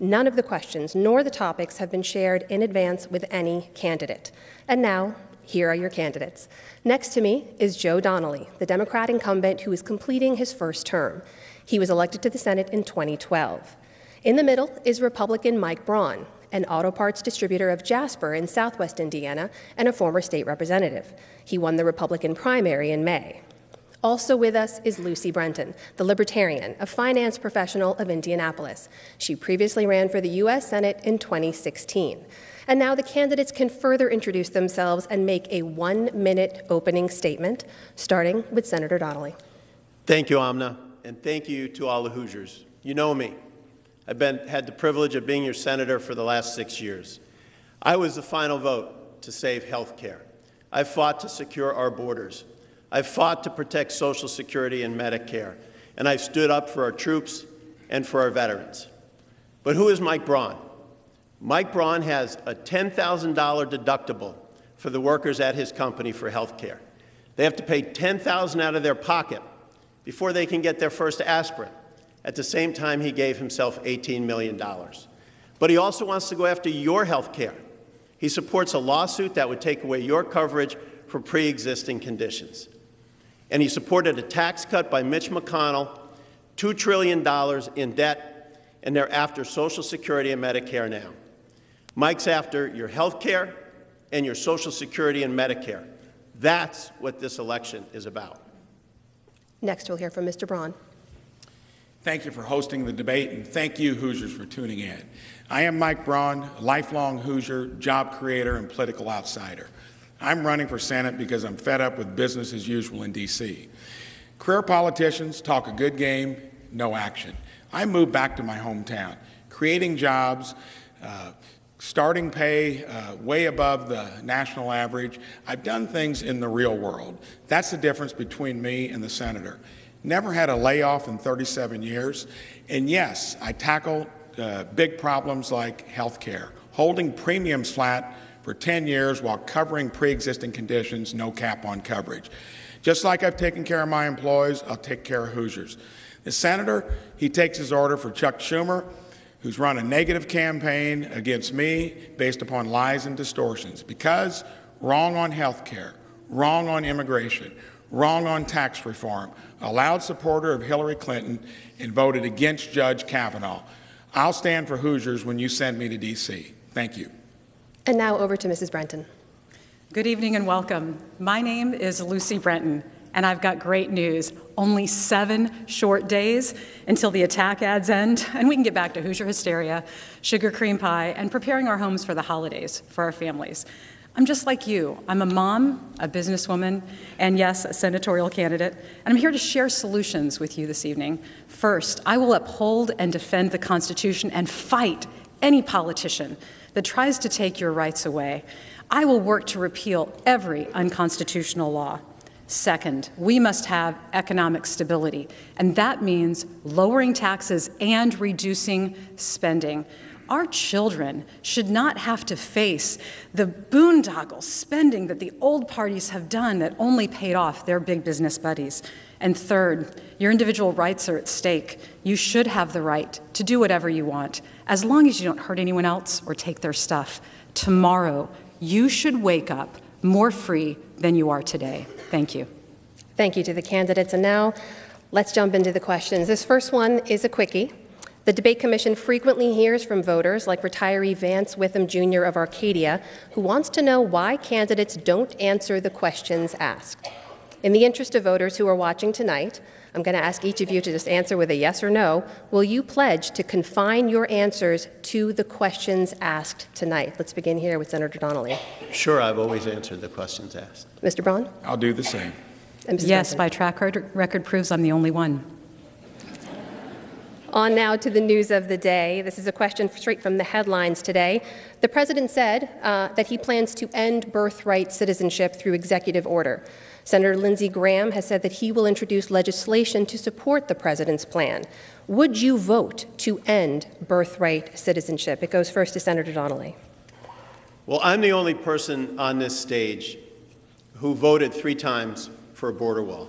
None of the questions nor the topics have been shared in advance with any candidate. And now, here are your candidates. Next to me is Joe Donnelly, the Democrat incumbent who is completing his first term. He was elected to the Senate in 2012. In the middle is Republican Mike Braun, an auto parts distributor of Jasper in southwest Indiana and a former state representative. He won the Republican primary in May. Also with us is Lucy Brenton, the Libertarian, a finance professional of Indianapolis. She previously ran for the U.S. Senate in 2016. And now the candidates can further introduce themselves and make a 1-minute opening statement, starting with Senator Donnelly. Thank you, Amna, and thank you to all the Hoosiers. You know me. I've had the privilege of being your senator for the last 6 years. I was the final vote to save health care. I've fought to secure our borders. I've fought to protect Social Security and Medicare, and I've stood up for our troops and for our veterans. But who is Mike Braun? Mike Braun has a $10,000 deductible for the workers at his company for health care. They have to pay $10,000 out of their pocket before they can get their first aspirin. At the same time, he gave himself $18 million. But he also wants to go after your health care. He supports a lawsuit that would take away your coverage for pre-existing conditions. And he supported a tax cut by Mitch McConnell, $2 trillion in debt, and they're after Social Security and Medicare now. Mike's after your health care and your Social Security and Medicare. That's what this election is about. Next, we'll hear from Mr. Braun. Thank you for hosting the debate, and thank you, Hoosiers, for tuning in. I am Mike Braun, a lifelong Hoosier, job creator, and political outsider. I'm running for Senate because I'm fed up with business as usual in D.C. Career politicians talk a good game, no action. I moved back to my hometown, creating jobs, starting pay way above the national average. I've done things in the real world. That's the difference between me and the senator. Never had a layoff in 37 years. And yes, I tackle big problems like health care, holding premiums flat for 10 years while covering pre-existing conditions, no cap on coverage. Just like I've taken care of my employees, I'll take care of Hoosiers. The senator, he takes his order for Chuck Schumer, who's run a negative campaign against me based upon lies and distortions. Because wrong on health care, wrong on immigration, wrong on tax reform, a loud supporter of Hillary Clinton, and voted against Judge Kavanaugh. I'll stand for Hoosiers when you send me to D.C. Thank you. And now over to Mrs. Brenton. Good evening and welcome. My name is Lucy Brenton, and I've got great news. Only 7 short days until the attack ads end, and we can get back to Hoosier hysteria, sugar cream pie, and preparing our homes for the holidays for our families. I'm just like you. I'm a mom, a businesswoman, and yes, a senatorial candidate, and I'm here to share solutions with you this evening. First, I will uphold and defend the Constitution and fight any politician that tries to take your rights away. I will work to repeal every unconstitutional law. Second, we must have economic stability, and that means lowering taxes and reducing spending. Our children should not have to face the boondoggle spending that the old parties have done that only paid off their big business buddies. And third, your individual rights are at stake. You should have the right to do whatever you want, as long as you don't hurt anyone else or take their stuff. Tomorrow, you should wake up more free than you are today. Thank you. Thank you to the candidates. And now, let's jump into the questions. This first one is a quickie. The Debate Commission frequently hears from voters like retiree Vance Witham Jr. of Arcadia, who wants to know why candidates don't answer the questions asked. In the interest of voters who are watching tonight, I'm going to ask each of you to just answer with a yes or no. Will you pledge to confine your answers to the questions asked tonight? Let's begin here with Senator Donnelly. Sure, I've always answered the questions asked. Mr. Braun? I'll do the same. And Mrs. Yes, Brenton? my track record proves I'm the only one. On now to the news of the day. This is a question straight from the headlines today. The president said that he plans to end birthright citizenship through executive order. Senator Lindsey Graham has said that he will introduce legislation to support the president's plan. Would you vote to end birthright citizenship? It goes first to Senator Donnelly. Well, I'm the only person on this stage who voted 3 times for a border wall.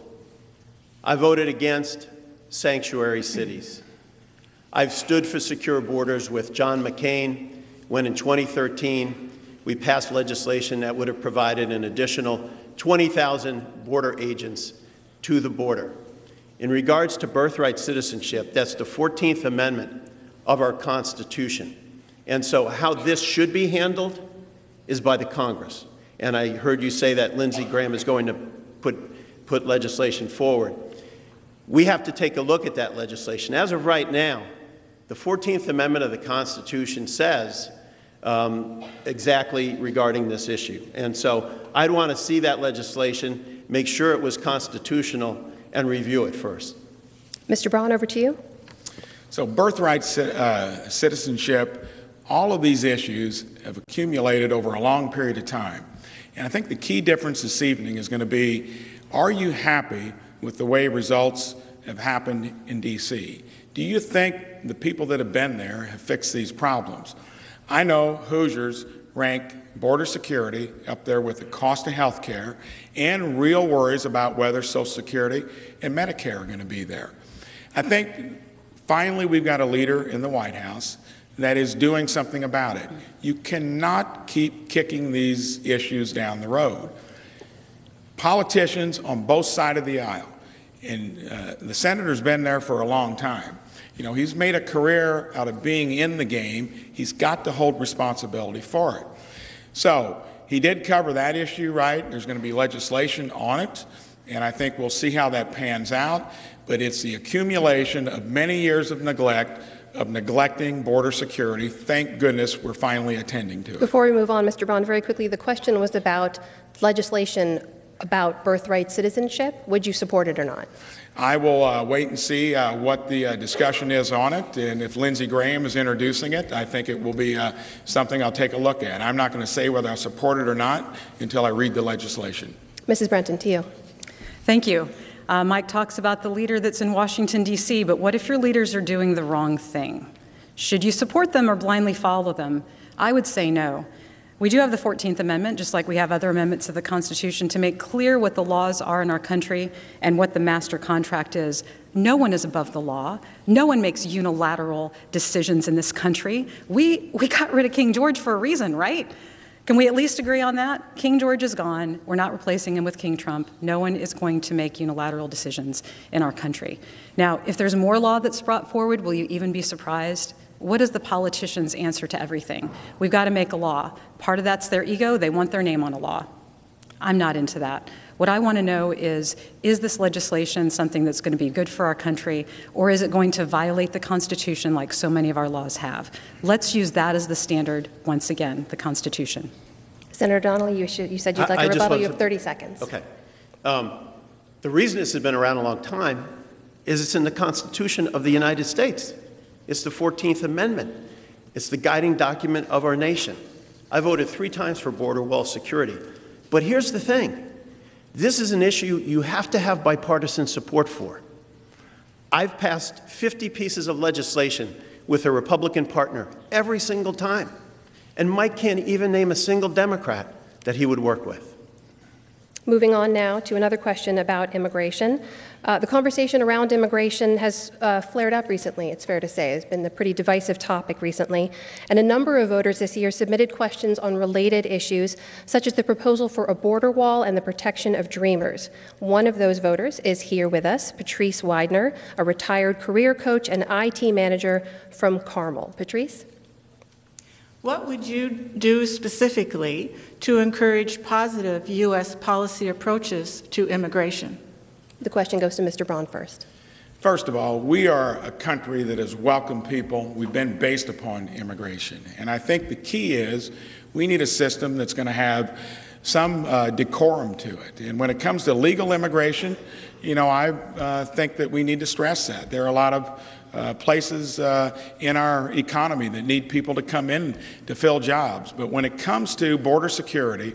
I voted against sanctuary cities. I've stood for secure borders with John McCain when in 2013 we passed legislation that would have provided an additional 20,000 border agents to the border. In regards to birthright citizenship, that's the 14th Amendment of our Constitution. And so how this should be handled is by the Congress. And I heard you say that Lindsey Graham is going to put legislation forward. We have to take a look at that legislation. As of right now, the 14th Amendment of the Constitution says exactly regarding this issue. And so I'd want to see that legislation, make sure it was constitutional, and review it first. Mr. Braun, over to you. So birthright citizenship, all of these issues have accumulated over a long period of time. And I think the key difference this evening is going to be, are you happy with the way results have happened in D.C.? Do you think the people that have been there have fixed these problems? I know Hoosiers rank border security up there with the cost of health care and real worries about whether Social Security and Medicare are going to be there. I think finally we've got a leader in the White House that is doing something about it. You cannot keep kicking these issues down the road. Politicians on both sides of the aisle, and the senator's been there for a long time. You know, he's made a career out of being in the game. He's got to hold responsibility for it. So he did cover that issue, right? There's going to be legislation on it, and I think we'll see how that pans out. But it's the accumulation of many years of neglect, of neglecting border security. Thank goodness we're finally attending to it. Before we move on, Mr. Braun, very quickly, the question was about legislation about birthright citizenship. Would you support it or not? I will wait and see what the discussion is on it, and if Lindsey Graham is introducing it, I think it will be something I'll take a look at. I'm not going to say whether I support it or not until I read the legislation. Mrs. Brenton, to you. Thank you. Mike talks about the leader that's in Washington, D.C., but what if your leaders are doing the wrong thing? Should you support them or blindly follow them? I would say no. We do have the 14th Amendment, just like we have other amendments of the Constitution, to make clear what the laws are in our country and what the master contract is. No one is above the law. No one makes unilateral decisions in this country. We got rid of King George for a reason, right? Can we at least agree on that? King George is gone. We're not replacing him with King Trump. No one is going to make unilateral decisions in our country. Now, if there's more law that's brought forward, will you even be surprised? What is the politician's answer to everything? We've got to make a law. Part of that's their ego. They want their name on a law. I'm not into that. What I want to know is this legislation something that's going to be good for our country, or is it going to violate the Constitution like so many of our laws have? Let's use that as the standard once again, the Constitution. Senator Donnelly, you said you'd like a rebuttal. You have 30 seconds. Okay. The reason this has been around a long time is it's in the Constitution of the United States. It's the 14th Amendment. It's the guiding document of our nation. I voted 3 times for border wall security. But here's the thing. This is an issue you have to have bipartisan support for. I've passed 50 pieces of legislation with a Republican partner every single time. And Mike can't even name a single Democrat that he would work with. Moving on now to another question about immigration. The conversation around immigration has flared up recently, it's fair to say. It's been a pretty divisive topic recently. And a number of voters this year submitted questions on related issues, such as the proposal for a border wall and the protection of dreamers. One of those voters is here with us, Patrice Widener, a retired career coach and IT manager from Carmel. Patrice? What would you do specifically to encourage positive U.S. policy approaches to immigration? The question goes to Mr. Braun first. First of all, we are a country that has welcomed people. We've been based upon immigration. And I think the key is we need a system that's going to have some decorum to it. And when it comes to legal immigration, you know, I think that we need to stress that. There are a lot of places in our economy that need people to come in to fill jobs. But when it comes to border security,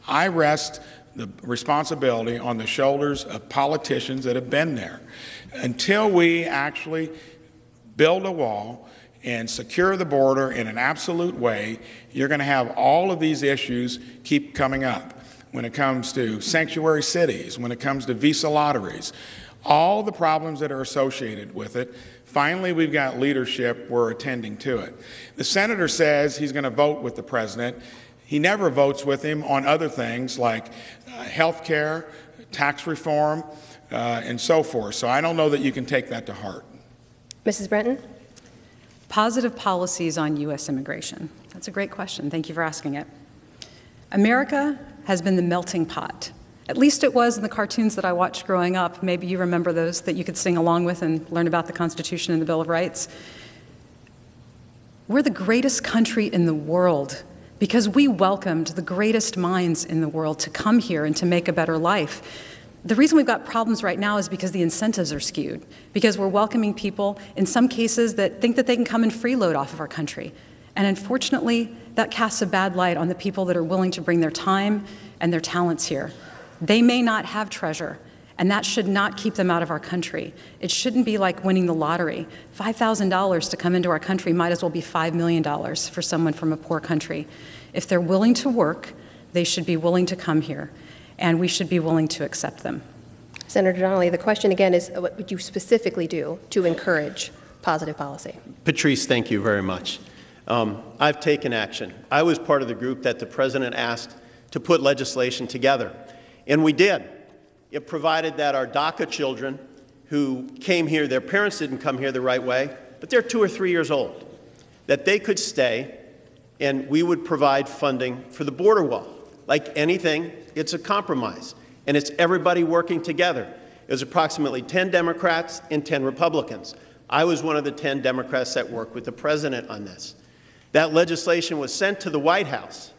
I rest the responsibility on the shoulders of politicians that have been there. Until we actually build a wall and secure the border in an absolute way, you're going to have all of these issues keep coming up. When it comes to sanctuary cities, when it comes to visa lotteries, all the problems that are associated with it. Finally, we've got leadership. We're attending to it. The senator says he's going to vote with the president. He never votes with him on other things like health care, tax reform, and so forth. So I don't know that you can take that to heart. Mrs. Brenton? Positive policies on U.S. immigration. That's a great question. Thank you for asking it. America has been the melting pot. At least it was in the cartoons that I watched growing up. Maybe you remember those that you could sing along with and learn about the Constitution and the Bill of Rights. We're the greatest country in the world because we welcomed the greatest minds in the world to come here and to make a better life. The reason we've got problems right now is because the incentives are skewed, because we're welcoming people, in some cases, that think that they can come and freeload off of our country. And unfortunately, that casts a bad light on the people that are willing to bring their time and their talents here. They may not have treasure, and that should not keep them out of our country. It shouldn't be like winning the lottery. $5,000 to come into our country might as well be $5 million for someone from a poor country. If they're willing to work, they should be willing to come here, and we should be willing to accept them. Senator Donnelly, the question again is, what would you specifically do to encourage positive policy? Patrice, thank you very much. I've taken action. I was part of the group that the president asked to put legislation together, and we did. It provided that our DACA children who came here, their parents didn't come here the right way, but they're 2 or 3 years old, that they could stay, and we would provide funding for the border wall. Like anything, it's a compromise, and it's everybody working together. It was approximately 10 Democrats and 10 Republicans. I was one of the 10 Democrats that worked with the president on this. That legislation was sent to the White House.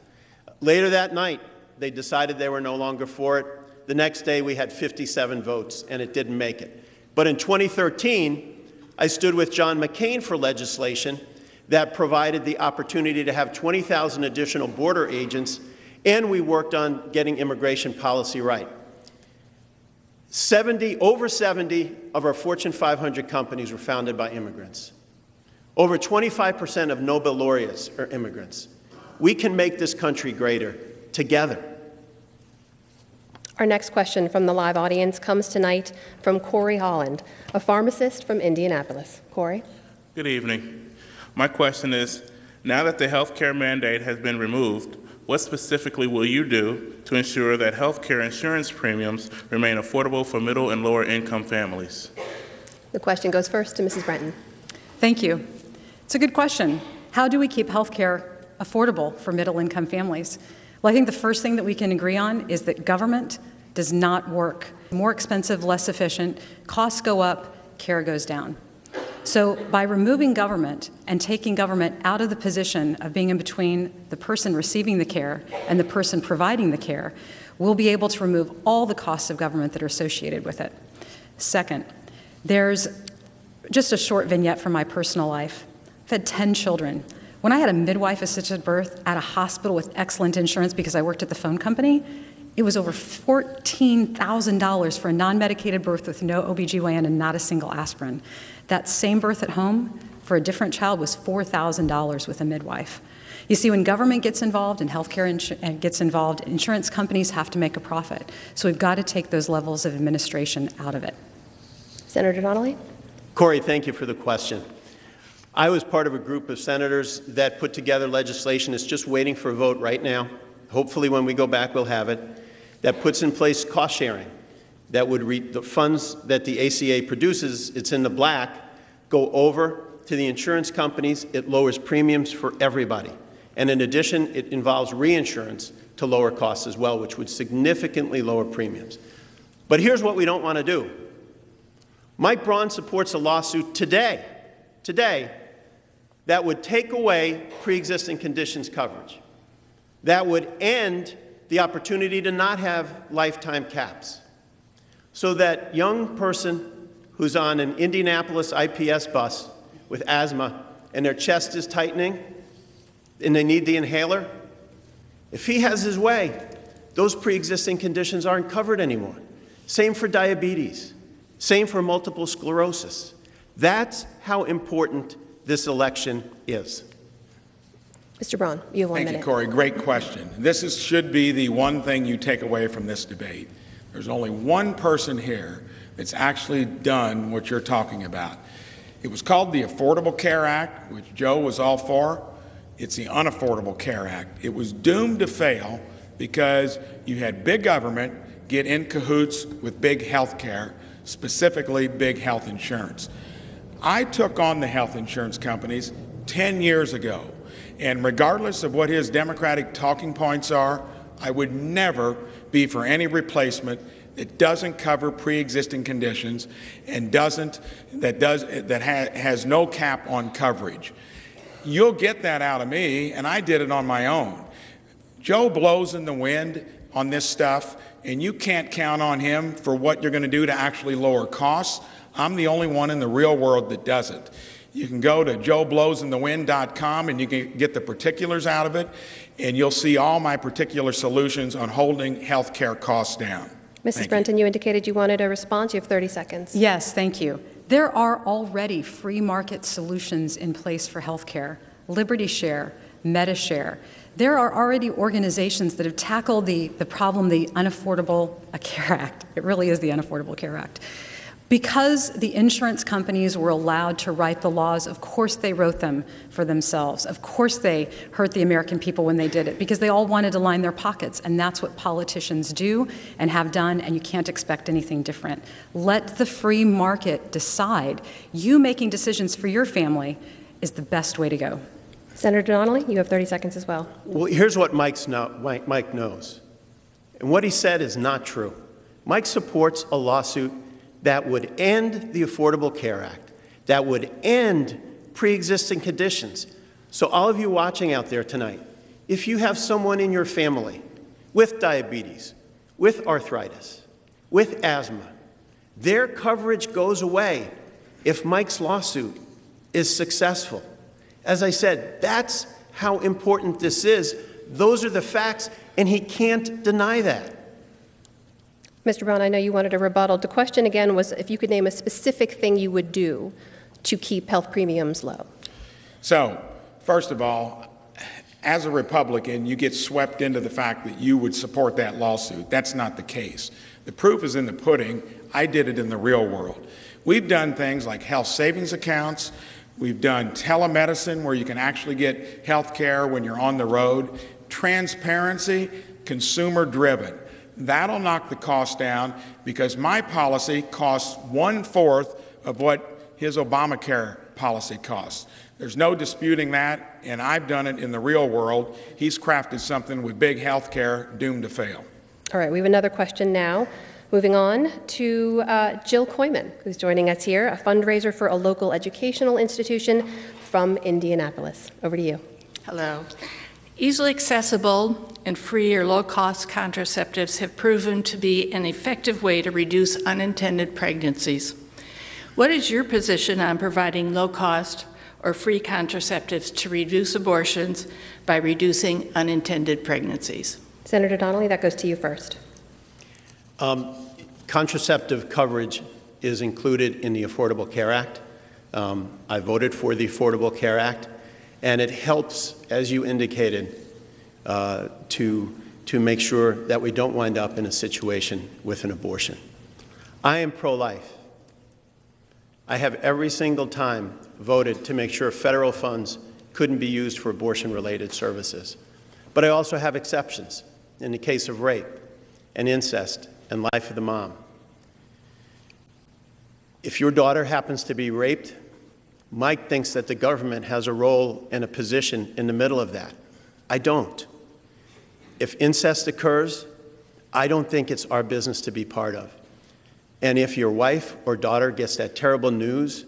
Later that night, they decided they were no longer for it. The next day, we had 57 votes, and it didn't make it. But in 2013, I stood with John McCain for legislation that provided the opportunity to have 20,000 additional border agents, and we worked on getting immigration policy right. Over 70 of our Fortune 500 companies were founded by immigrants. Over 25% of Nobel laureates are immigrants. We can make this country greater together. Our next question from the live audience comes tonight from Corey Holland, a pharmacist from Indianapolis. Corey? Good evening. My question is, now that the health care mandate has been removed, what specifically will you do to ensure that health care insurance premiums remain affordable for middle and lower income families? The question goes first to Mrs. Brenton. Thank you. It's a good question. How do we keep health care affordable for middle income families? Well, I think the first thing that we can agree on is that government does not work. More expensive, less efficient, costs go up, care goes down. So by removing government and taking government out of the position of being in between the person receiving the care and the person providing the care, we'll be able to remove all the costs of government that are associated with it. Second, there's just a short vignette from my personal life. I've had 10 children. When I had a midwife-assisted birth at a hospital with excellent insurance because I worked at the phone company, it was over $14,000 for a non-medicated birth with no OBGYN and not a single aspirin. That same birth at home for a different child was $4,000 with a midwife. You see, when government gets involved and healthcare gets involved, insurance companies have to make a profit. So we've got to take those levels of administration out of it. Senator Donnelly? Corey, thank you for the question. I was part of a group of senators that put together legislation. It's just waiting for a vote right now. Hopefully when we go back, we'll have it. That puts in place cost sharing. That would the funds that the ACA produces, it's in the black, go over to the insurance companies. It lowers premiums for everybody. And in addition, it involves reinsurance to lower costs as well, which would significantly lower premiums. But here's what we don't want to do. Mike Braun supports a lawsuit today, that would take away pre-existing conditions coverage. That would end the opportunity to not have lifetime caps. So that young person who's on an Indianapolis IPS bus with asthma and their chest is tightening and they need the inhaler, if he has his way, those pre-existing conditions aren't covered anymore. Same for diabetes. Same for multiple sclerosis. That's how important this election is. Mr. Braun, you have 1 minute. Thank you, Corey. Great question. Should be the one thing you take away from this debate. There's only one person here that's actually done what you're talking about. It was called the Affordable Care Act, which Joe was all for. It's the Unaffordable Care Act. It was doomed to fail because you had big government get in cahoots with big health care, specifically big health insurance. I took on the health insurance companies 10 years ago, and regardless of what his Democratic talking points are, I would never be for any replacement that doesn't cover pre-existing conditions and has no cap on coverage. You'll get that out of me, and I did it on my own. Joe blows in the wind on this stuff, and you can't count on him for what you're going to do to actually lower costs. I'm the only one in the real world that does it. You can go to joeblowsinthewind.com and you can get the particulars out of it, and you'll see all my particular solutions on holding health care costs down. Mrs. Brenton, you indicated you wanted a response. You have 30 seconds. Yes, thank you. There are already free market solutions in place for healthcare. Liberty Share, MediShare. There are already organizations that have tackled the problem, the Unaffordable Care Act. It really is the Unaffordable Care Act. Because the insurance companies were allowed to write the laws, of course they wrote them for themselves. Of course they hurt the American people when they did it, because they all wanted to line their pockets, and that's what politicians do and have done, and you can't expect anything different. Let the free market decide. You making decisions for your family is the best way to go. Senator Donnelly, you have 30 seconds as well. Well, here's what Mike knows. And what he said is not true. Mike supports a lawsuit that would end the Affordable Care Act, that would end pre-existing conditions. So all of you watching out there tonight, if you have someone in your family with diabetes, with arthritis, with asthma, their coverage goes away if Mike's lawsuit is successful. As I said, that's how important this is. Those are the facts, and he can't deny that. Mr. Braun, I know you wanted a rebuttal. The question again was if you could name a specific thing you would do to keep health premiums low. So, first of all, as a Republican, you get swept into the fact that you would support that lawsuit. That's not the case. The proof is in the pudding. I did it in the real world. We've done things like health savings accounts. We've done telemedicine where you can actually get health care when you're on the road. Transparency, consumer-driven. That'll knock the cost down because my policy costs 1/4 of what his Obamacare policy costs. There's no disputing that, and I've done it in the real world. He's crafted something with big health care doomed to fail. All right, we have another question now. Moving on to Jill Koyman, who's joining us here, a fundraiser for a local educational institution from Indianapolis. Over to you. Hello. Easily accessible and free or low-cost contraceptives have proven to be an effective way to reduce unintended pregnancies. What is your position on providing low-cost or free contraceptives to reduce abortions by reducing unintended pregnancies? Senator Donnelly, that goes to you first. Contraceptive coverage is included in the Affordable Care Act. I voted for the Affordable Care Act, and it helps, as you indicated, to make sure that we don't wind up in a situation with an abortion. I am pro-life. I have every single time voted to make sure federal funds couldn't be used for abortion-related services. But I also have exceptions in the case of rape and incest and life of the mom. If your daughter happens to be raped, Mike thinks that the government has a role and a position in the middle of that. I don't. If incest occurs, I don't think it's our business to be part of. And if your wife or daughter gets that terrible news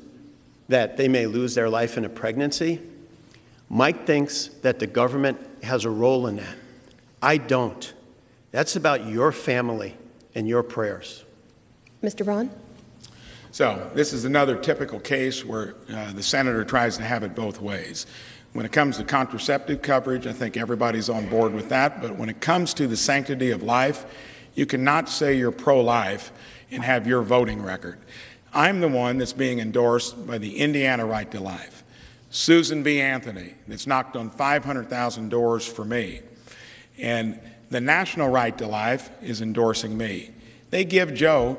that they may lose their life in a pregnancy, Mike thinks that the government has a role in that. I don't. That's about your family and your prayers. Mr. Braun? So this is another typical case where the senator tries to have it both ways. When it comes to contraceptive coverage, I think everybody's on board with that. But when it comes to the sanctity of life, you cannot say you're pro-life and have your voting record. I'm the one that's being endorsed by the Indiana Right to Life. Susan B. Anthony, that's knocked on 500,000 doors for me. And the National Right to Life is endorsing me. They give Joe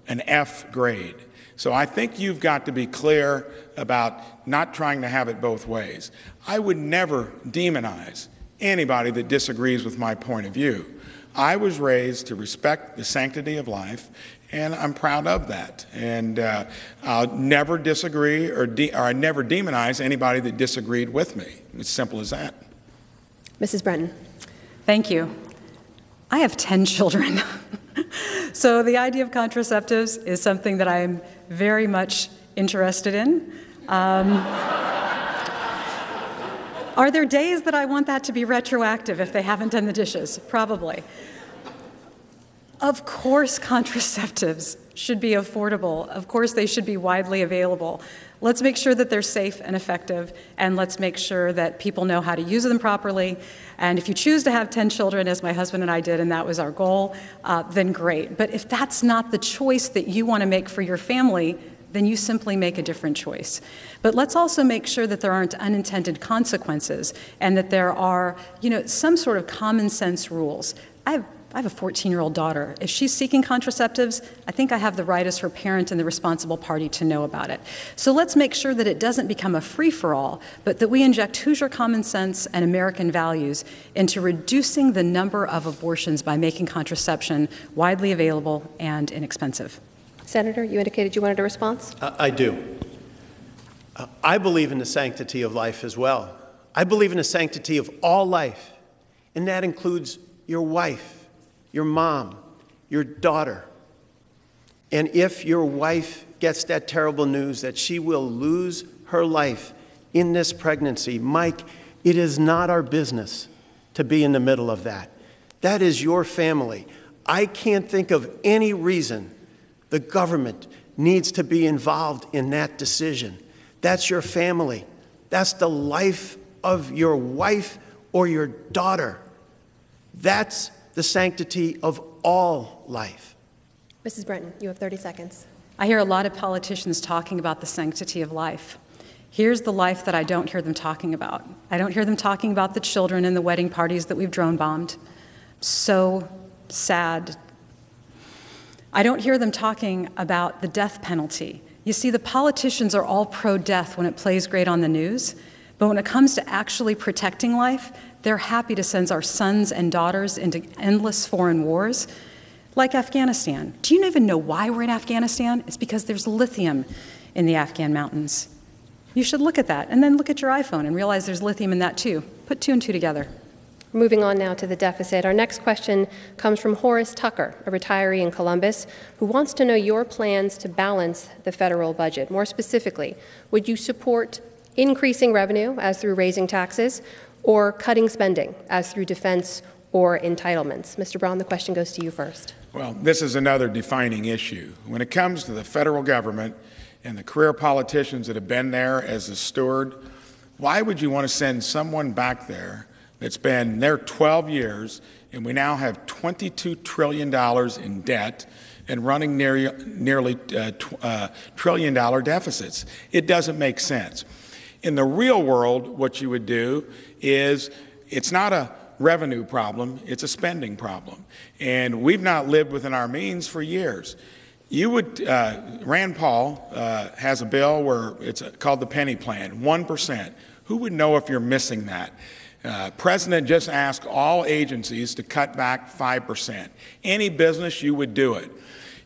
an F grade. So I think you've got to be clear about not trying to have it both ways. I would never demonize anybody that disagrees with my point of view. I was raised to respect the sanctity of life, and I'm proud of that. And I'll never disagree or I never demonize anybody that disagreed with me. It's simple as that. Mrs. Brenton. Thank you. I have 10 children. So the idea of contraceptives is something that I'm very much interested in. Are there days that I want that to be retroactive if they haven't done the dishes? Probably. Of course contraceptives should be affordable. Of course they should be widely available. Let's make sure that they're safe and effective, and let's make sure that people know how to use them properly. And if you choose to have 10 children, as my husband and I did, and that was our goal, then great. But if that's not the choice that you want to make for your family, then you simply make a different choice. But let's also make sure that there aren't unintended consequences and that there are, some sort of common sense rules. I have a 14-year-old daughter. If she's seeking contraceptives, I think I have the right as her parent and the responsible party to know about it. So let's make sure that it doesn't become a free-for-all, but that we inject Hoosier common sense and American values into reducing the number of abortions by making contraception widely available and inexpensive. Senator, you indicated you wanted a response? I do. I believe in the sanctity of life as well. I believe in the sanctity of all life, and that includes your wife, your mom, your daughter. And if your wife gets that terrible news that she will lose her life in this pregnancy, Mike, it is not our business to be in the middle of that. That is your family. I can't think of any reason the government needs to be involved in that decision. That's your family. That's the life of your wife or your daughter. That's the sanctity of all life. Mrs. Brenton, you have 30 seconds. I hear a lot of politicians talking about the sanctity of life. Here's the life that I don't hear them talking about. I don't hear them talking about the children and the wedding parties that we've drone bombed. So sad. I don't hear them talking about the death penalty. You see, the politicians are all pro-death when it plays great on the news, but when it comes to actually protecting life, they're happy to send our sons and daughters into endless foreign wars, like Afghanistan. Do you even know why we're in Afghanistan? It's because there's lithium in the Afghan mountains. You should look at that, and then look at your iPhone and realize there's lithium in that too. Put two and two together. Moving on now to the deficit. Our next question comes from Horace Tucker, a retiree in Columbus, who wants to know your plans to balance the federal budget. More specifically, would you support increasing revenue as through raising taxes or cutting spending as through defense or entitlements? Mr. Braun, the question goes to you first. Well, this is another defining issue. When it comes to the federal government and the career politicians that have been there as a steward, why would you want to send someone back there that's been there 12 years, and we now have $22 trillion in debt and running nearly trillion-dollar deficits? It doesn't make sense. In the real world, what you would do is, it's not a revenue problem, it's a spending problem. And we've not lived within our means for years. You would, Rand Paul has a bill where it's called the penny plan, 1%. Who would know if you're missing that? President just asked all agencies to cut back 5%. Any business, you would do it.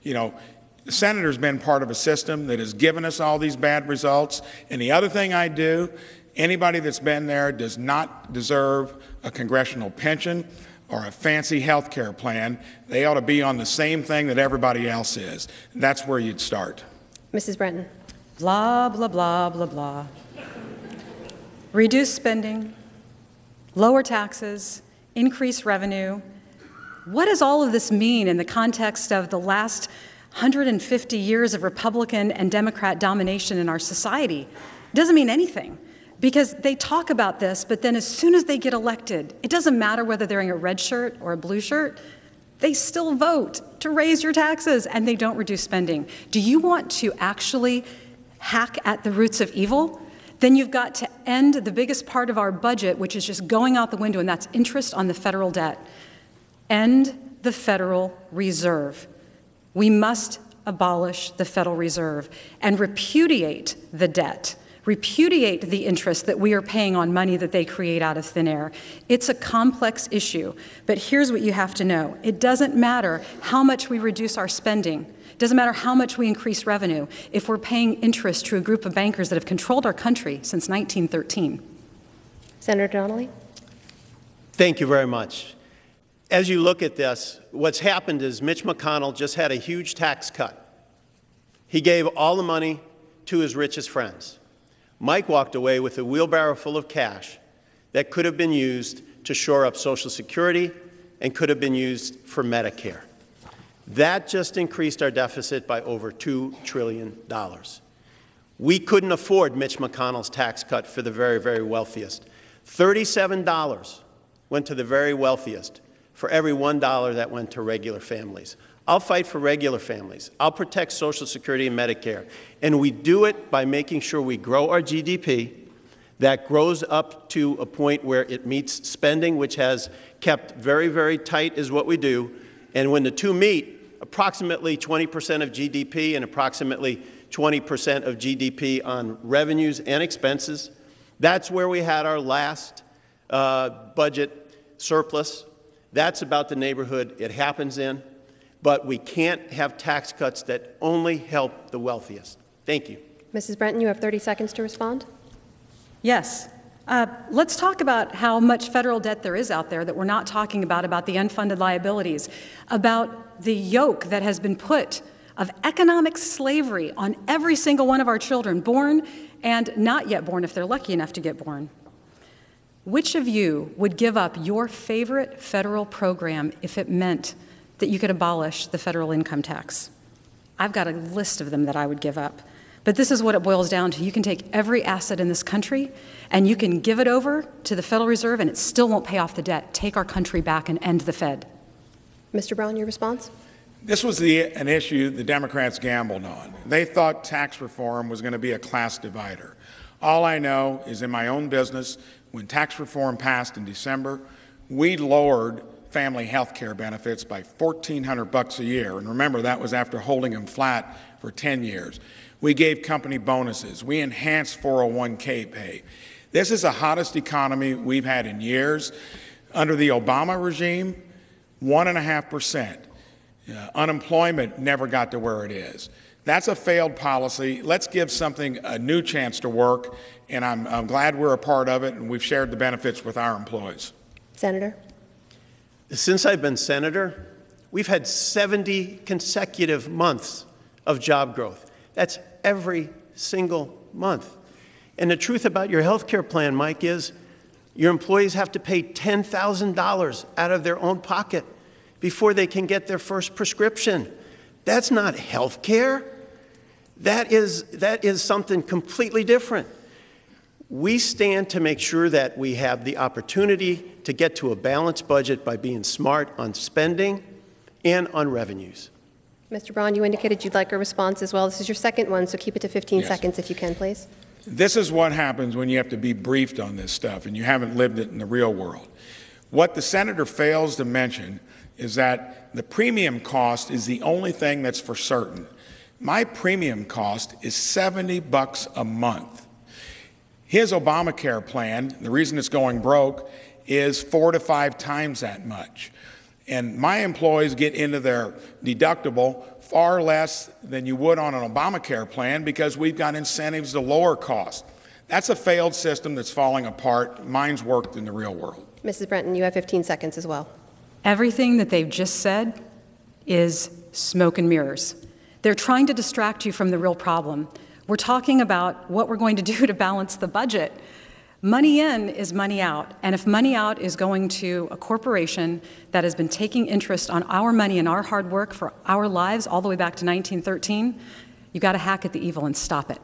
The senator's been part of a system that has given us all these bad results. And the other thing I do, anybody that's been there does not deserve a congressional pension or a fancy health care plan. They ought to be on the same thing that everybody else is. And that's where you'd start. Mrs. Brenton. Blah, blah, blah, blah, blah. Reduce spending, lower taxes, increase revenue. What does all of this mean in the context of the last 150 years of Republican and Democrat domination in our society? It doesn't mean anything, because they talk about this, but then as soon as they get elected, it doesn't matter whether they're in a red shirt or a blue shirt, they still vote to raise your taxes, and they don't reduce spending. Do you want to actually hack at the roots of evil? Then you've got to end the biggest part of our budget, which is just going out the window, and that's interest on the federal debt. End the Federal Reserve. We must abolish the Federal Reserve and repudiate the debt, repudiate the interest that we are paying on money that they create out of thin air. It's a complex issue, but here's what you have to know. It doesn't matter how much we reduce our spending. It doesn't matter how much we increase revenue if we're paying interest to a group of bankers that have controlled our country since 1913. Senator Donnelly? Thank you very much. As you look at this, what's happened is Mitch McConnell just had a huge tax cut. He gave all the money to his richest friends. Mike walked away with a wheelbarrow full of cash that could have been used to shore up Social Security and could have been used for Medicare. That just increased our deficit by over $2 trillion. We couldn't afford Mitch McConnell's tax cut for the very, very wealthiest. $37 went to the very wealthiest for every $1 that went to regular families. I'll fight for regular families. I'll protect Social Security and Medicare. And we do it by making sure we grow our GDP. That grows up to a point where it meets spending, which has kept very, very tight is what we do. And when the two meet, approximately 20% of GDP and approximately 20% of GDP on revenues and expenses. That's where we had our last budget surplus. That's about the neighborhood it happens in. But we can't have tax cuts that only help the wealthiest. Thank you. Mrs. Brenton, you have 30 seconds to respond. Yes. Let's talk about how much federal debt there is out there that we're not talking about the unfunded liabilities, about the yoke that has been put of economic slavery on every single one of our children, born and not yet born if they're lucky enough to get born. Which of you would give up your favorite federal program if it meant that you could abolish the federal income tax? I've got a list of them that I would give up. But this is what it boils down to. You can take every asset in this country and you can give it over to the Federal Reserve and it still won't pay off the debt. Take our country back and end the Fed. Mr. Braun, your response? This was an issue the Democrats gambled on. They thought tax reform was going to be a class divider. All I know is in my own business, when tax reform passed in December, we lowered family health care benefits by $1,400 a year. And remember, that was after holding them flat for 10 years. We gave company bonuses. We enhanced 401k pay. This is the hottest economy we've had in years. Under the Obama regime, 1.5%. Unemployment never got to where it is. That's a failed policy. Let's give something a new chance to work, and I'm glad we're a part of it, and we've shared the benefits with our employees. Senator? Since I've been senator, we've had 70 consecutive months of job growth. That's every single month. And the truth about your health care plan, Mike, is your employees have to pay $10,000 out of their own pocket before they can get their first prescription. That's not health care. That is something completely different. We stand to make sure that we have the opportunity to get to a balanced budget by being smart on spending and on revenues. Mr. Braun, you indicated you'd like a response as well. This is your second one, so keep it to 15 Yes. seconds if you can, please. This is what happens when you have to be briefed on this stuff and you haven't lived it in the real world. What the senator fails to mention is that the premium cost is the only thing that's for certain. My premium cost is $70 a month. His Obamacare plan, the reason it's going broke, is 4 to 5 times that much. And my employees get into their deductible far less than you would on an Obamacare plan because we've got incentives to lower costs. That's a failed system that's falling apart. Mine's worked in the real world. Mrs. Brenton, you have 15 seconds as well. Everything that they've just said is smoke and mirrors. They're trying to distract you from the real problem. We're talking about what we're going to do to balance the budget. Money in is money out, and if money out is going to a corporation that has been taking interest on our money and our hard work for our lives all the way back to 1913, you've got to hack at the evil and stop it.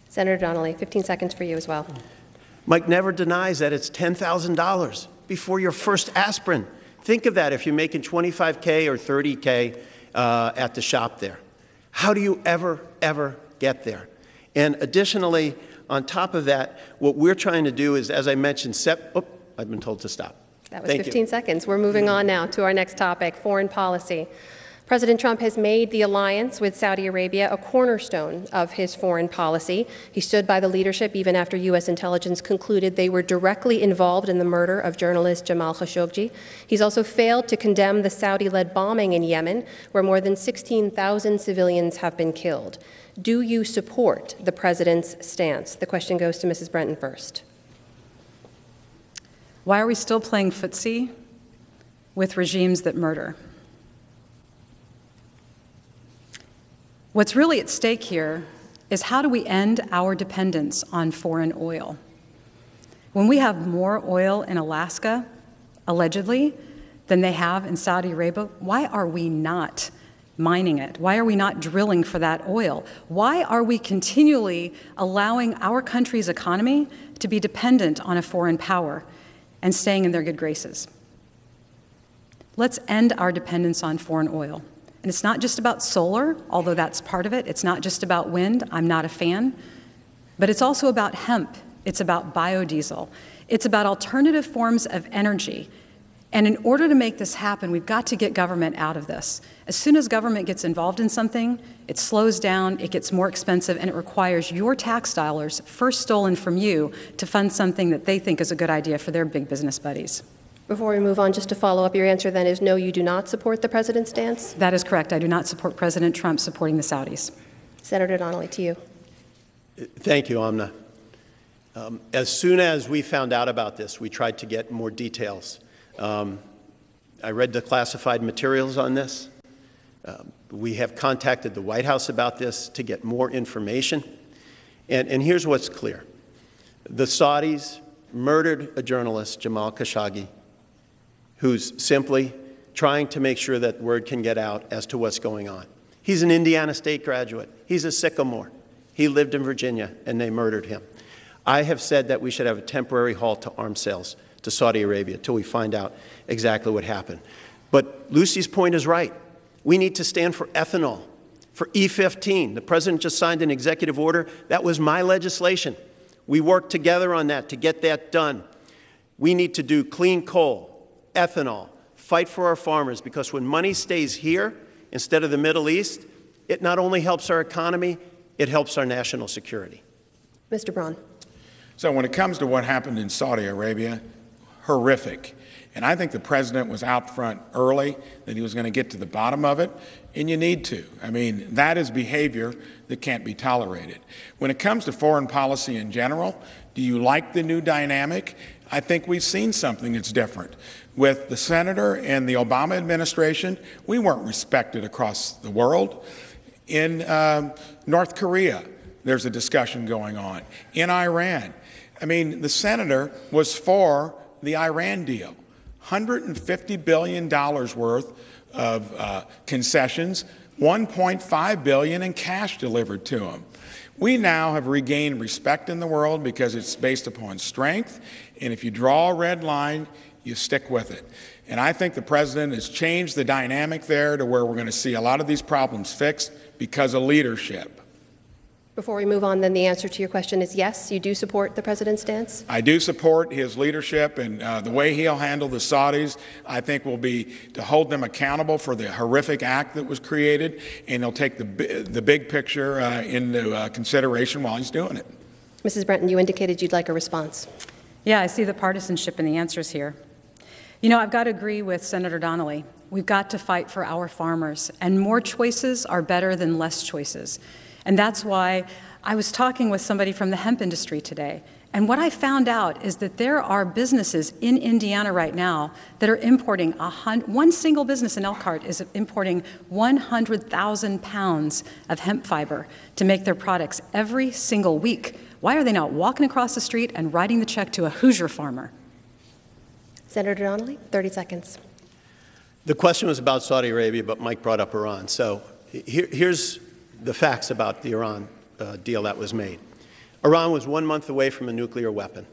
Senator Donnelly, 15 seconds for you as well. Mike never denies that it's $10,000 before your first aspirin. Think of that if you're making $25K or $30K at the shop there. How do you ever get there? And additionally, on top of that, what we're trying to do is, as I mentioned, I've been told to stop. That was 15 seconds. We're moving on now to our next topic, foreign policy. President Trump has made the alliance with Saudi Arabia a cornerstone of his foreign policy. He stood by the leadership even after U.S. intelligence concluded they were directly involved in the murder of journalist Jamal Khashoggi. He's also failed to condemn the Saudi-led bombing in Yemen, where more than 16,000 civilians have been killed. Do you support the president's stance? The question goes to Mrs. Brenton first. Why are we still playing footsie with regimes that murder? What's really at stake here is how do we end our dependence on foreign oil? When we have more oil in Alaska, allegedly, than they have in Saudi Arabia, why are we not mining it? Why are we not drilling for that oil? Why are we continually allowing our country's economy to be dependent on a foreign power and staying in their good graces? Let's end our dependence on foreign oil. And it's not just about solar, although that's part of it. It's not just about wind. I'm not a fan. But it's also about hemp. It's about biodiesel. It's about alternative forms of energy. And in order to make this happen, we've got to get government out of this. As soon as government gets involved in something, it slows down, it gets more expensive, and it requires your tax dollars, first stolen from you, to fund something that they think is a good idea for their big business buddies. Before we move on, just to follow up, your answer then is no, you do not support the president's stance? That is correct. I do not support President Trump supporting the Saudis. Senator Donnelly, to you. Thank you, Amna. As soon as we found out about this, we tried to get more details. I read the classified materials on this. We have contacted the White House about this to get more information. And here's what's clear. The Saudis murdered a journalist, Jamal Khashoggi, who's simply trying to make sure that word can get out as to what's going on. He's an Indiana State graduate. He's a Sycamore. He lived in Virginia, and they murdered him. I have said that we should have a temporary halt to arms sales to Saudi Arabia until we find out exactly what happened. But Lucy's point is right. We need to stand for ethanol, for E15. The president just signed an executive order. That was my legislation. We worked together on that to get that done. We need to do clean coal, ethanol, fight for our farmers, because when money stays here instead of the Middle East, it not only helps our economy, it helps our national security. Mr. Braun. So when it comes to what happened in Saudi Arabia, horrific. And I think the president was out front early, that he was going to get to the bottom of it, and you need to. I mean, that is behavior that can't be tolerated. When it comes to foreign policy in general, do you like the new dynamic? I think we've seen something that's different. With the senator and the Obama administration, we weren't respected across the world. In North Korea, there's a discussion going on. In Iran, I mean, the senator was for the Iran deal. $150 billion worth of concessions, $1.5 billion in cash delivered to them. We now have regained respect in the world because it's based upon strength, and if you draw a red line, you stick with it. And I think the president has changed the dynamic there to where we're going to see a lot of these problems fixed because of leadership. Before we move on, then, the answer to your question is yes, you do support the president's stance? I do support his leadership, and the way he'll handle the Saudis, I think, will be to hold them accountable for the horrific act that was created, and he'll take the big picture into consideration while he's doing it. Mrs. Brenton, you indicated you'd like a response. Yeah, I see the partisanship in the answers here. You know, I've got to agree with Senator Donnelly. We've got to fight for our farmers, and more choices are better than less choices. And that's why I was talking with somebody from the hemp industry today. And what I found out is that there are businesses in Indiana right now that are importing, one single business in Elkhart is importing 100,000 pounds of hemp fiber to make their products every single week. Why are they not walking across the street and writing the check to a Hoosier farmer? Senator Donnelly, 30 seconds. The question was about Saudi Arabia, but Mike brought up Iran. So here's the facts about the Iran deal that was made. Iran was 1 month away from a nuclear weapon.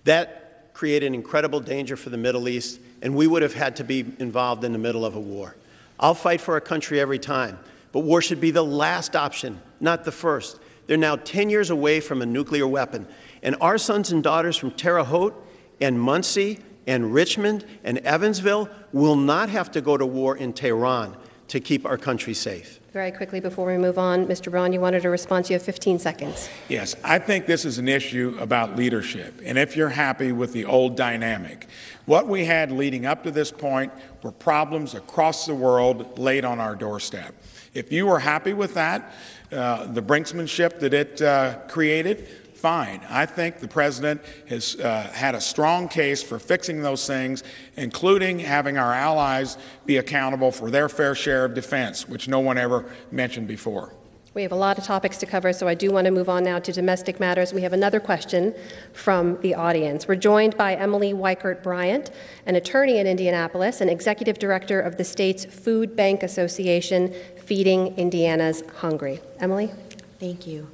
That created incredible danger for the Middle East, and we would have had to be involved in the middle of a war. I'll fight for our country every time, but war should be the last option, not the first. They're now 10 years away from a nuclear weapon, and our sons and daughters from Terre Haute and Muncie and Richmond and Evansville will not have to go to war in Tehran to keep our country safe. Very quickly before we move on, Mr. Braun, you wanted a response. You have 15 seconds. Yes, I think this is an issue about leadership. And if you're happy with the old dynamic, what we had leading up to this point were problems across the world laid on our doorstep. If you were happy with that, the brinksmanship that it created, fine. I think the president has had a strong case for fixing those things, including having our allies be accountable for their fair share of defense, which no one ever mentioned before. We have a lot of topics to cover, so I do want to move on now to domestic matters. We have another question from the audience. We're joined by Emily Weichert Bryant, an attorney in Indianapolis and executive director of the state's Food Bank Association, Feeding Indiana's Hungry. Emily? Thank you.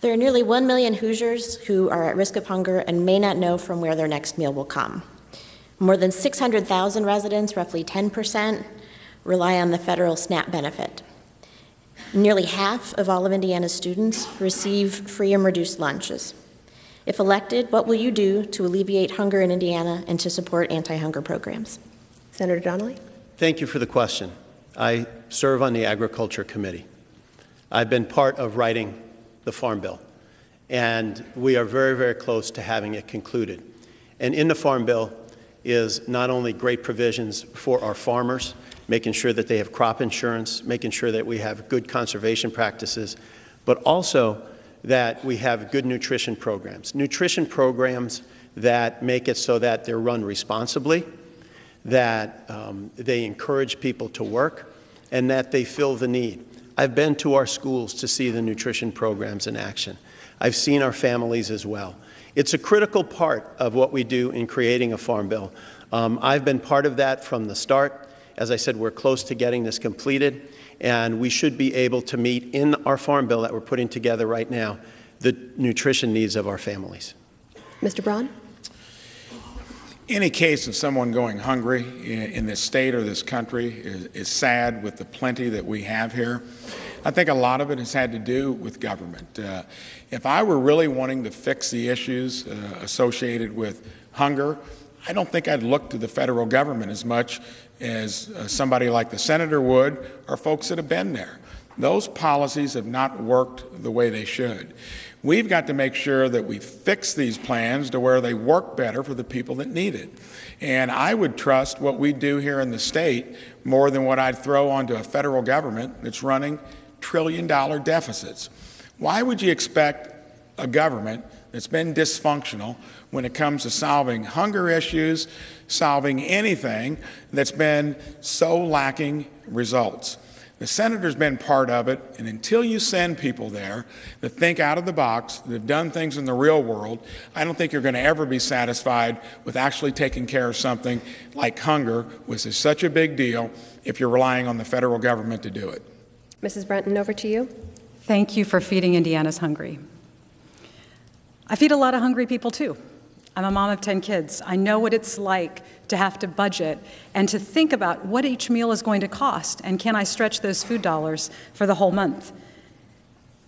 There are nearly 1 million Hoosiers who are at risk of hunger and may not know from where their next meal will come. More than 600,000 residents, roughly 10%, rely on the federal SNAP benefit. Nearly half of all of Indiana's students receive free and reduced lunches. If elected, what will you do to alleviate hunger in Indiana and to support anti-hunger programs? Senator Donnelly? Thank you for the question. I serve on the Agriculture Committee. I've been part of writing the Farm Bill, and we are very, very close to having it concluded. And in the Farm Bill is not only great provisions for our farmers, making sure that they have crop insurance, making sure that we have good conservation practices, but also that we have good nutrition programs that make it so that they're run responsibly, that they encourage people to work, and that they fill the need. I've been to our schools to see the nutrition programs in action. I've seen our families as well. It's a critical part of what we do in creating a farm bill. I've been part of that from the start. As I said, we're close to getting this completed, and we should be able to meet in our farm bill that we're putting together right now the nutrition needs of our families. Mr. Braun? Any case of someone going hungry in this state or this country is sad with the plenty that we have here. I think a lot of it has had to do with government. If I were really wanting to fix the issues associated with hunger, I don't think I'd look to the federal government as much as somebody like the senator would or folks that have been there. Those policies have not worked the way they should. We've got to make sure that we fix these plans to where they work better for the people that need it. And I would trust what we do here in the state more than what I'd throw onto a federal government that's running trillion-dollar deficits. Why would you expect a government that's been dysfunctional when it comes to solving hunger issues, solving anything that's been so lacking results? The senator's been part of it, and until you send people there that think out of the box, that have done things in the real world, I don't think you're going to ever be satisfied with actually taking care of something like hunger, which is such a big deal if you're relying on the federal government to do it. Mrs. Brenton, over to you. Thank you for feeding Indiana's hungry. I feed a lot of hungry people, too. I'm a mom of 10 kids. I know what it's like to have to budget and to think about what each meal is going to cost, and can I stretch those food dollars for the whole month?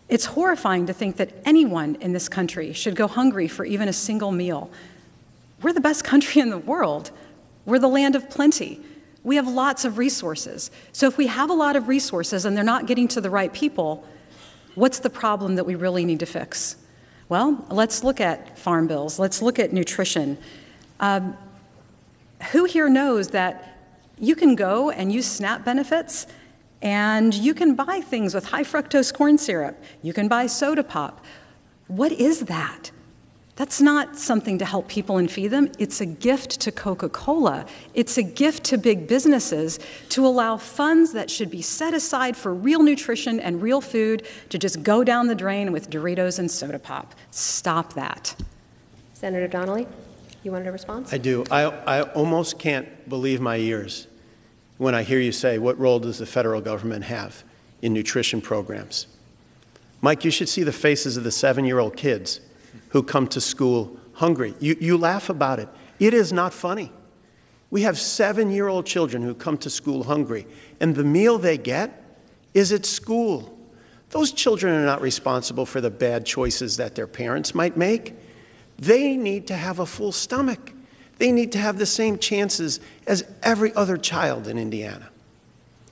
It's horrifying to think that anyone in this country should go hungry for even a single meal. We're the best country in the world. We're the land of plenty. We have lots of resources. So if we have a lot of resources and they're not getting to the right people, what's the problem that we really need to fix? Well, let's look at farm bills. Let's look at nutrition. Who here knows that you can go and use SNAP benefits and you can buy things with high fructose corn syrup? You can buy soda pop. What is that? That's not something to help people and feed them. It's a gift to Coca-Cola. It's a gift to big businesses to allow funds that should be set aside for real nutrition and real food to just go down the drain with Doritos and soda pop. Stop that. Senator Donnelly, you wanted a response? I do. I almost can't believe my ears when I hear you say, what role does the federal government have in nutrition programs? Mike, you should see the faces of the 7-year-old kids who come to school hungry. You laugh about it. It is not funny. We have 7-year-old children who come to school hungry, and the meal they get is at school. Those children are not responsible for the bad choices that their parents might make. They need to have a full stomach. They need to have the same chances as every other child in Indiana.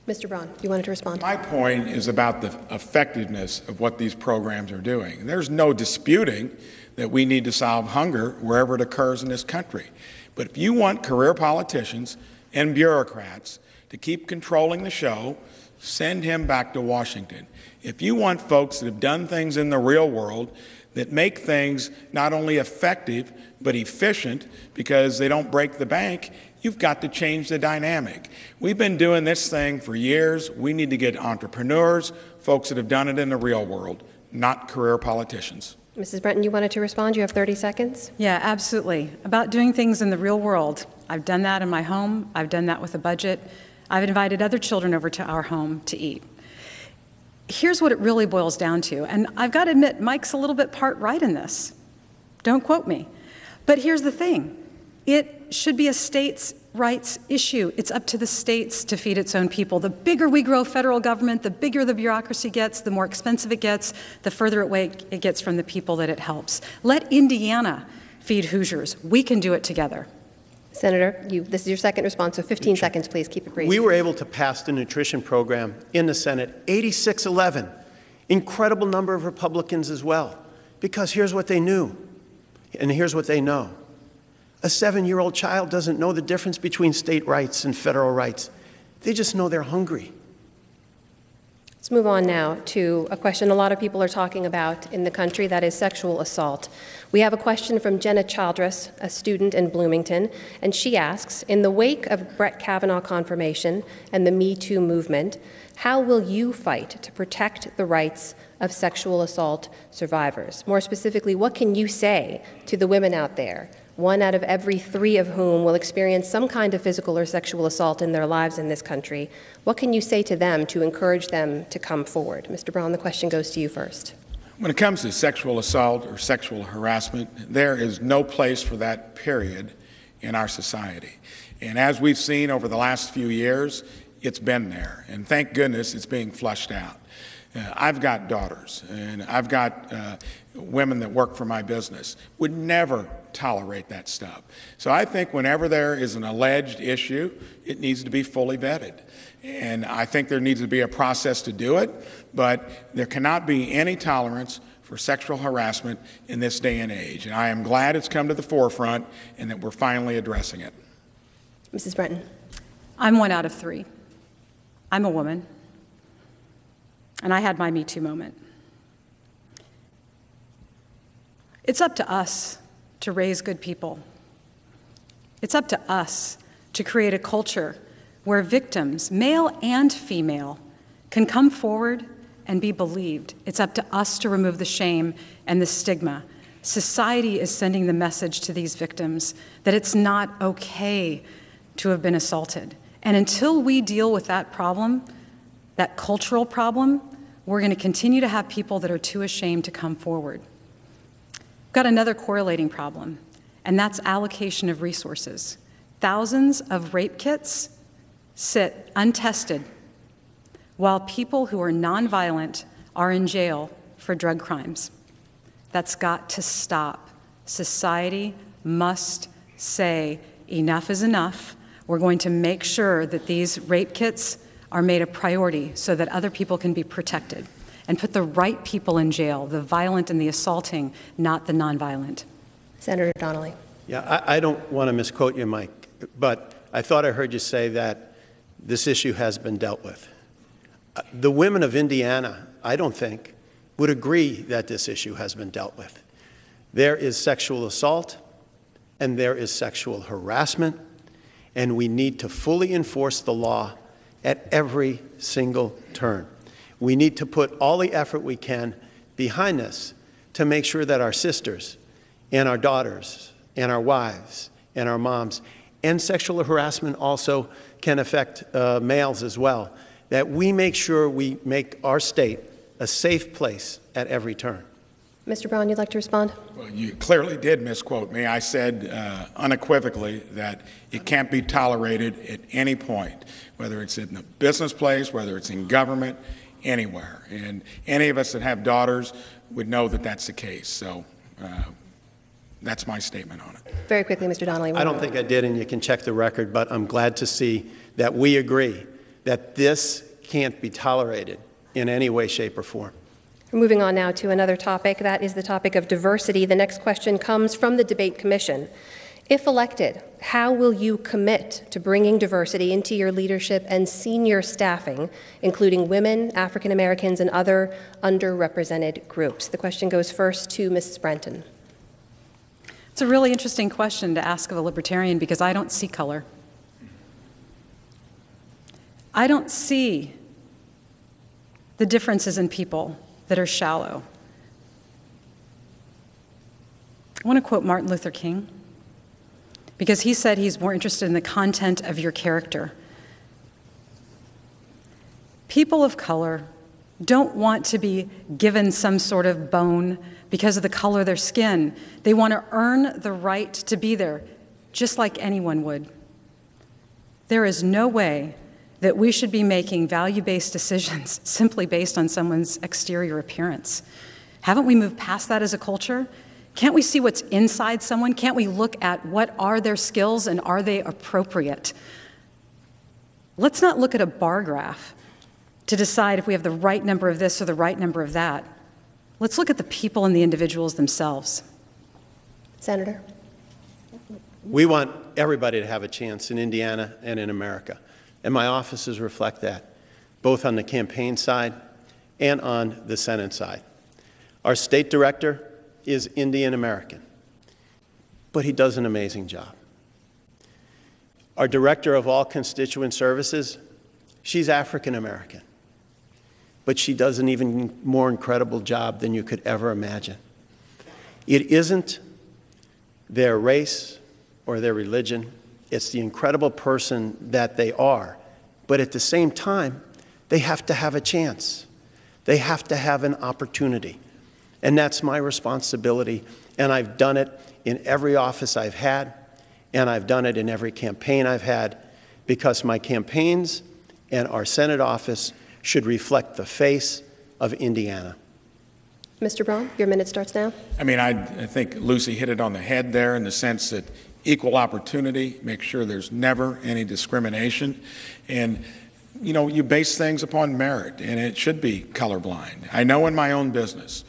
Mr. Braun, you wanted to respond? My point is about the effectiveness of what these programs are doing. There's no disputing that we need to solve hunger wherever it occurs in this country. But if you want career politicians and bureaucrats to keep controlling the show, send him back to Washington. If you want folks that have done things in the real world that make things not only effective but efficient because they don't break the bank, you've got to change the dynamic. We've been doing this thing for years. We need to get entrepreneurs, folks that have done it in the real world, not career politicians. Mrs. Brenton, you wanted to respond. You have 30 seconds. Yeah, absolutely. About doing things in the real world. I've done that in my home. I've done that with a budget. I've invited other children over to our home to eat. Here's what it really boils down to, and I've got to admit, Mike's a little bit part right in this. Don't quote me. But here's the thing. It should be a states' rights issue. It's up to the states to feed its own people. The bigger we grow federal government, the bigger the bureaucracy gets, the more expensive it gets, the further away it gets from the people that it helps. Let Indiana feed Hoosiers. We can do it together. Senator, this is your second response, so 15 seconds, please. Keep it brief. We were able to pass the nutrition program in the Senate, 86-11. Incredible number of Republicans as well, because here's what they knew, and here's what they know. A 7-year-old child doesn't know the difference between state rights and federal rights. They just know they're hungry. Let's move on now to a question a lot of people are talking about in the country, that is sexual assault. We have a question from Jenna Childress, a student in Bloomington, and she asks, in the wake of Brett Kavanaugh confirmation and the Me Too movement, how will you fight to protect the rights of sexual assault survivors? More specifically, what can you say to the women out there, 1 out of every 3 of whom will experience some kind of physical or sexual assault in their lives in this country? What can you say to them to encourage them to come forward? Mr. Braun, the question goes to you first. When it comes to sexual assault or sexual harassment, there is no place for that, period, in our society. And as we've seen over the last few years, it's been there. And thank goodness it's being flushed out. I've got daughters, and I've got women that work for my business, would never tolerate that stuff. So I think whenever there is an alleged issue, it needs to be fully vetted. And I think there needs to be a process to do it, but there cannot be any tolerance for sexual harassment in this day and age. And I am glad it's come to the forefront and that we're finally addressing it. Mrs. Brenton. I'm 1 out of 3. I'm a woman. And I had my Me Too moment. It's up to us to raise good people. It's up to us to create a culture where victims, male and female, can come forward and be believed. It's up to us to remove the shame and the stigma. Society is sending the message to these victims that it's not okay to have been assaulted. And until we deal with that problem, that cultural problem, we're going to continue to have people that are too ashamed to come forward. We've got another correlating problem, and that's allocation of resources. Thousands of rape kits sit untested while people who are nonviolent are in jail for drug crimes. That's got to stop. Society must say enough is enough. We're going to make sure that these rape kits are made a priority so that other people can be protected and put the right people in jail, the violent and the assaulting, not the nonviolent. Senator Donnelly. Yeah, I don't want to misquote you, Mike, but I thought I heard you say that this issue has been dealt with. The women of Indiana, I don't think, would agree that this issue has been dealt with. There is sexual assault and there is sexual harassment, and we need to fully enforce the law at every single turn. We need to put all the effort we can behind this to make sure that our sisters and our daughters and our wives and our moms, and sexual harassment also can affect males as well, that we make sure we make our state a safe place at every turn. Mr. Braun, you'd like to respond? Well, you clearly did misquote me. I said unequivocally that it can't be tolerated at any point, whether it's in the business place, whether it's in government, anywhere. And any of us that have daughters would know that that's the case. So That's my statement on it. Very quickly, Mr. Donnelly. I don't think I did, and you can check the record, but I'm glad to see that we agree that this can't be tolerated in any way, shape, or form. We're moving on now to another topic. That is the topic of diversity. The next question comes from the Debate Commission. If elected, how will you commit to bringing diversity into your leadership and senior staffing, including women, African Americans, and other underrepresented groups? The question goes first to Mrs. Brenton. It's a really interesting question to ask of a libertarian because I don't see color. I don't see the differences in people that are shallow. I want to quote Martin Luther King because he said he's more interested in the content of your character. People of color don't want to be given some sort of bone because of the color of their skin. They want to earn the right to be there, just like anyone would. There is no way that we should be making value-based decisions simply based on someone's exterior appearance. Haven't we moved past that as a culture? Can't we see what's inside someone? Can't we look at what are their skills and are they appropriate? Let's not look at a bar graph to decide if we have the right number of this or the right number of that. Let's look at the people and the individuals themselves. Senator. We want everybody to have a chance in Indiana and in America, and my offices reflect that, both on the campaign side and on the Senate side. Our state director is Indian American, but he does an amazing job. Our director of all constituent services, she's African American, but she does an even more incredible job than you could ever imagine. It isn't their race or their religion, it's the incredible person that they are. But at the same time, they have to have a chance. They have to have an opportunity. And that's my responsibility. And I've done it in every office I've had, and I've done it in every campaign I've had, because my campaigns and our Senate office should reflect the face of Indiana. Mr. Braun, your minute starts now. I mean, I think Lucy hit it on the head there in the sense that equal opportunity, make sure there's never any discrimination. And, you know, you base things upon merit, and it should be colorblind. I know in my own business,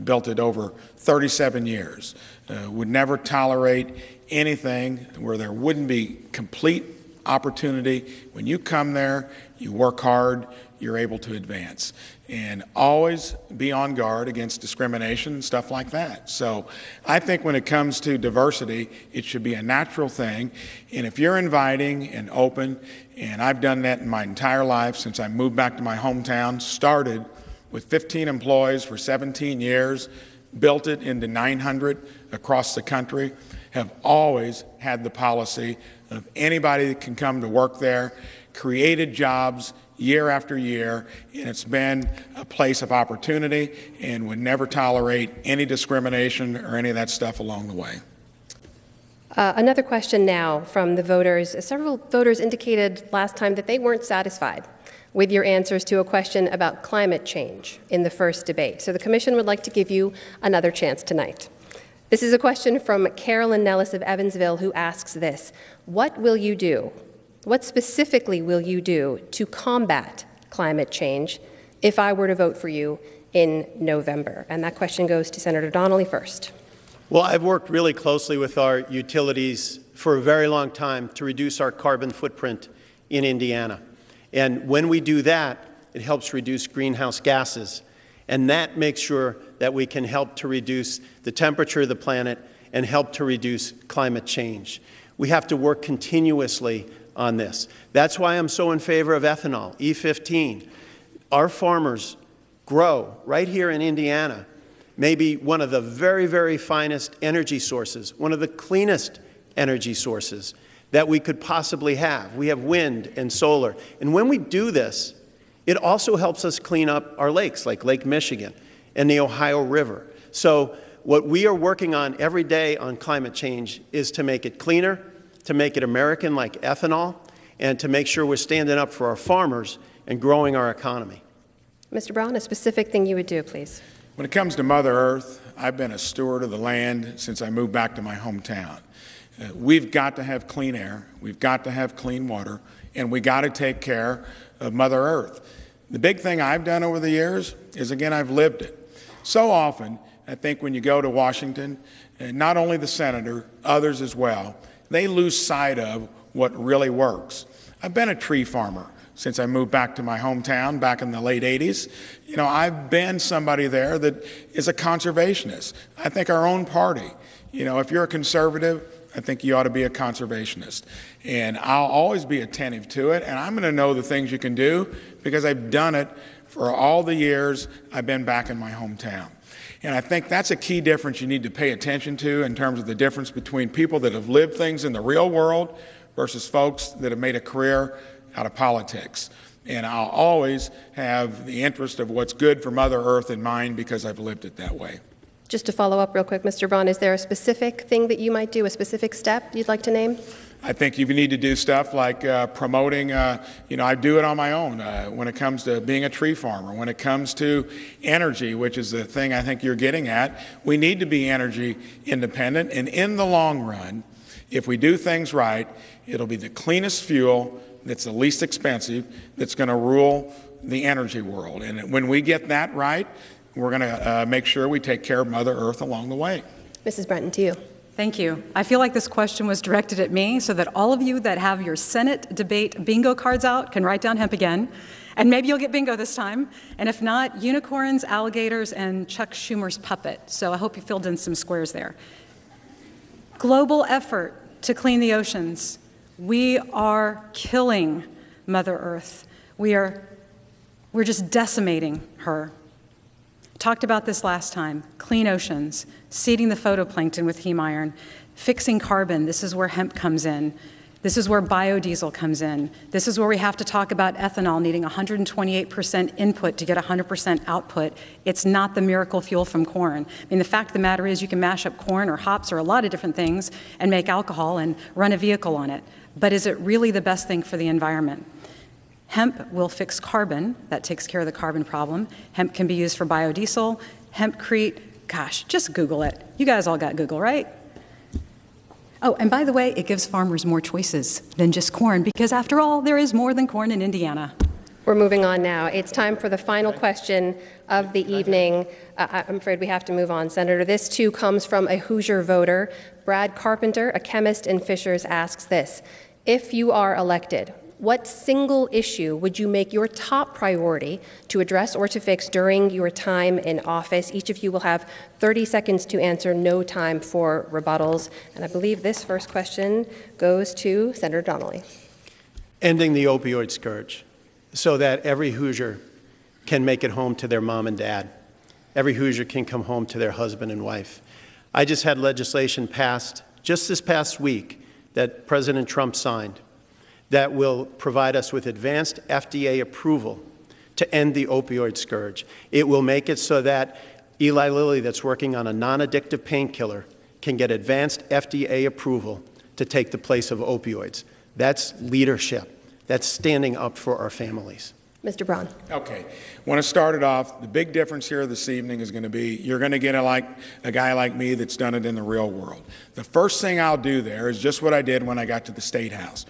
built it over 37 years, would never tolerate anything where there wouldn't be complete opportunity. When you come there, you work hard, you're able to advance. And always be on guard against discrimination, stuff like that. So I think when it comes to diversity, it should be a natural thing. And if you're inviting and open, and I've done that in my entire life since I moved back to my hometown, started with 15 employees for 17 years, built it into 900 across the country, have always had the policy of anybody that can come to work there, created jobs year after year, and it's been a place of opportunity and would never tolerate any discrimination or any of that stuff along the way. Another question now from the voters. Several voters indicated last time that they weren't satisfied with your answers to a question about climate change in the first debate. So the commission would like to give you another chance tonight. This is a question from Carolyn Nellis of Evansville, who asks this: what will you do? What specifically will you do to combat climate change if I were to vote for you in November? And that question goes to Senator Donnelly first. Well, I've worked really closely with our utilities for a very long time to reduce our carbon footprint in Indiana. And when we do that, it helps reduce greenhouse gases. And that makes sure that we can help to reduce the temperature of the planet and help to reduce climate change. We have to work continuously on this. That's why I'm so in favor of ethanol, E15. Our farmers grow right here in Indiana maybe one of the very, very finest energy sources, one of the cleanest energy sources that we could possibly have. We have wind and solar. And when we do this, it also helps us clean up our lakes, like Lake Michigan and the Ohio River. So what we are working on every day on climate change is to make it cleaner, to make it American like ethanol, and to make sure we're standing up for our farmers and growing our economy. Mr. Braun, a specific thing you would do, please. When it comes to Mother Earth, I've been a steward of the land since I moved back to my hometown. We've got to have clean air, we've got to have clean water, and we got to take care of Mother Earth. The big thing I've done over the years is, again, I've lived it. So often, I think when you go to Washington, and not only the senator, others as well, they lose sight of what really works. I've been a tree farmer since I moved back to my hometown back in the late 80s. You know, I've been somebody there that is a conservationist. I think our own party, you know, if you're a conservative, I think you ought to be a conservationist. And I'll always be attentive to it, and I'm going to know the things you can do because I've done it for all the years I've been back in my hometown. And I think that's a key difference you need to pay attention to in terms of the difference between people that have lived things in the real world versus folks that have made a career out of politics. And I'll always have the interest of what's good for Mother Earth in mind because I've lived it that way. Just to follow up real quick, Mr. Braun, is there a specific thing that you might do, a specific step you'd like to name? I think you need to do stuff like promoting, you know, I do it on my own when it comes to being a tree farmer, when it comes to energy, which is the thing I think you're getting at. We need to be energy independent, and in the long run, if we do things right, it'll be the cleanest fuel that's the least expensive that's going to rule the energy world. And when we get that right, we're going to make sure we take care of Mother Earth along the way. Mrs. Brenton, to you. Thank you. I feel like this question was directed at me so that all of you that have your Senate debate bingo cards out can write down hemp again. And maybe you'll get bingo this time. And if not, unicorns, alligators, and Chuck Schumer's puppet. So I hope you filled in some squares there. Global effort to clean the oceans. We are killing Mother Earth. We're just decimating her. Talked about this last time. Clean oceans, seeding the phytoplankton with heme iron, fixing carbon. This is where hemp comes in. This is where biodiesel comes in. This is where we have to talk about ethanol needing 128% input to get 100% output. It's not the miracle fuel from corn. I mean, the fact of the matter is you can mash up corn or hops or a lot of different things and make alcohol and run a vehicle on it. But is it really the best thing for the environment? Hemp will fix carbon. That takes care of the carbon problem. Hemp can be used for biodiesel. Hempcrete, gosh, just Google it. You guys all got Google, right? Oh, and by the way, it gives farmers more choices than just corn, because after all, there is more than corn in Indiana. We're moving on now. It's time for the final question of the evening. I'm afraid we have to move on, Senator. This, too, comes from a Hoosier voter. Brad Carpenter, a chemist in Fishers, asks this. If you are elected, what single issue would you make your top priority to address or to fix during your time in office? Each of you will have 30 seconds to answer, no time for rebuttals. And I believe this first question goes to Senator Donnelly. Ending the opioid scourge so that every Hoosier can make it home to their mom and dad. Every Hoosier can come home to their husband and wife. I just had legislation passed just this past week that President Trump signed that will provide us with advanced FDA approval to end the opioid scourge. It will make it so that Eli Lilly, that's working on a non-addictive painkiller, can get advanced FDA approval to take the place of opioids. That's leadership. That's standing up for our families. Mr. Braun. Okay. When I started off, the big difference here this evening is going to be you're going to get a guy like me that's done it in the real world. The first thing I'll do there is just what I did when I got to the State House.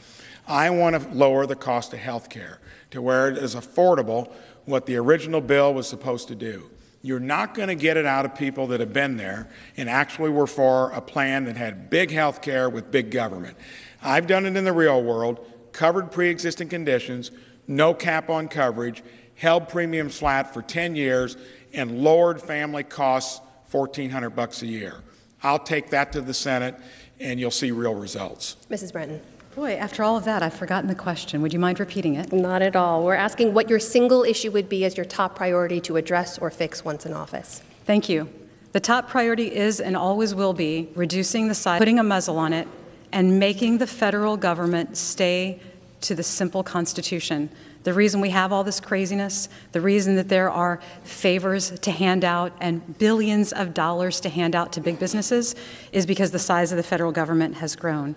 I want to lower the cost of health care to where it is affordable what the original bill was supposed to do. You're not going to get it out of people that have been there and actually were for a plan that had big health care with big government. I've done it in the real world, covered pre-existing conditions, no cap on coverage, held premiums flat for 10 years, and lowered family costs $1,400 a year. I'll take that to the Senate, and you'll see real results. Mrs. Brenton. Boy, after all of that, I've forgotten the question. Would you mind repeating it? Not at all. We're asking what your single issue would be as your top priority to address or fix once in office. Thank you. The top priority is and always will be reducing the size, putting a muzzle on it, and making the federal government stay to the simple Constitution. The reason we have all this craziness, the reason that there are favors to hand out and billions of dollars to hand out to big businesses is because the size of the federal government has grown.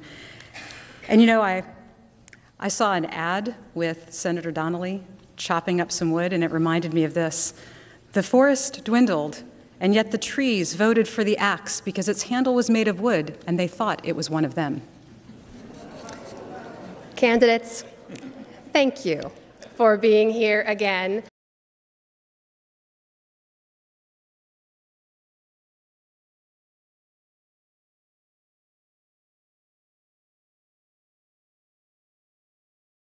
And you know, I saw an ad with Senator Donnelly chopping up some wood, and it reminded me of this. The forest dwindled, and yet the trees voted for the axe because its handle was made of wood, and they thought it was one of them. Candidates, thank you for being here again.